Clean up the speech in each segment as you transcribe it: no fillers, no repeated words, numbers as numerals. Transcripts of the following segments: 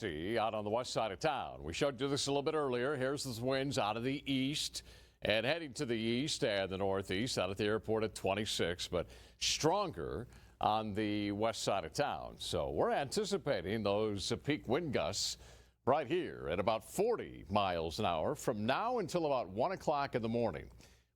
Out on the west side of town. We showed you this a little bit earlier. Here's the winds out of the east and heading to the east and the northeast out at the airport at 26, but stronger on the west side of town. So we're anticipating those peak wind gusts right here at about 40 miles an hour from now until about 1 o'clock in the morning.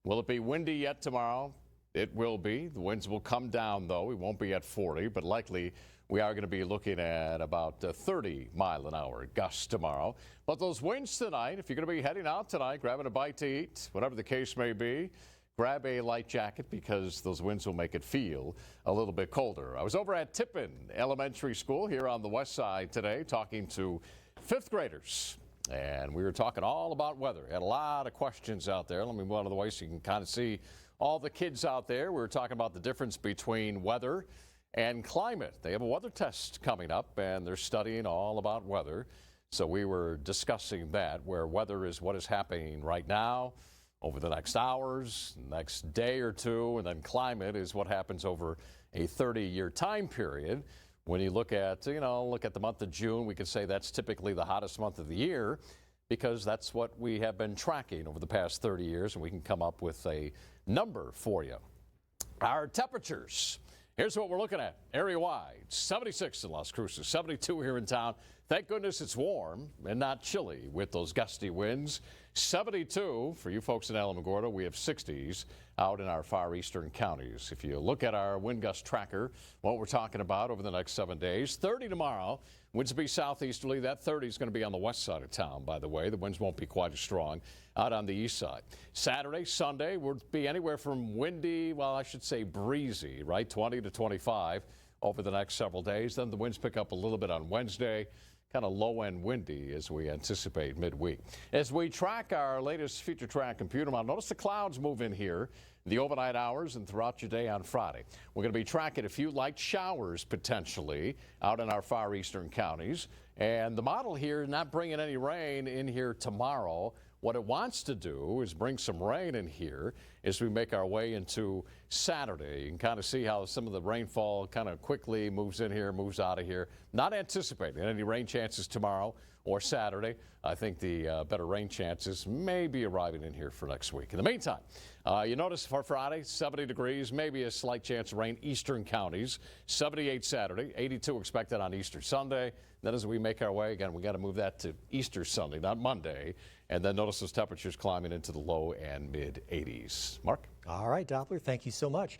Will it be windy yet tomorrow? It will be. The winds will come down, though. We won't be at 40, but likely we are going to be looking at about 30-mile-an-hour gusts tomorrow. But those winds tonight, if you're going to be heading out tonight, grabbing a bite to eat, whatever the case may be, grab a light jacket because those winds will make it feel a little bit colder. I was over at Tippin Elementary School here on the west side today talking to fifth graders. And we were talking all about weather. Had a lot of questions out there. Let me move out of the way so you can kind of see all the kids out there. We were talking about the difference between weather and climate. They have a weather test coming up, and they're studying all about weather. So we were discussing that, where weather is what is happening right now, over the next hours, next day or two, and then climate is what happens over a 30-year time period. When you look at the month of June, we could say that's typically the hottest month of the year because that's what we have been tracking over the past 30 years, and we can come up with a number for you. Our temperatures. Here's what we're looking at area-wide. 76 in Las Cruces, 72 here in town. Thank goodness it's warm and not chilly with those gusty winds. 72 for you folks in Alamogordo. We have 60s out in our far eastern counties. If you look at our wind gust tracker, what we're talking about over the next 7 days, 30 tomorrow. Winds will be southeasterly. That 30 is going to be on the west side of town, by the way. The winds won't be quite as strong out on the east side. Saturday, Sunday will be anywhere from windy, well, I should say breezy, right? 20 to 25 over the next several days. Then the winds pick up a little bit on Wednesday. Kind of low-end windy as we anticipate midweek. As we track our latest Future Track computer model, notice the clouds move in here the overnight hours and throughout your day on Friday. We're going to be tracking a few light showers potentially out in our far eastern counties. And the model here not bringing any rain in here tomorrow. What it wants to do is bring some rain in here as we make our way into Saturday. You can kind of see how some of the rainfall kind of quickly moves in here, moves out of here. Not anticipating any rain chances tomorrow or Saturday. I think the better rain chances may be arriving in here for next week. In the meantime, you notice for Friday, 70 degrees, maybe a slight chance of rain, eastern counties. 78 Saturday, 82 expected on Easter Sunday. Then as we make our way, again, we got to move that to Easter Sunday, not Monday. And then notice those temperatures climbing into the low and mid 80s. Mark? All right, Doppler, thank you so much.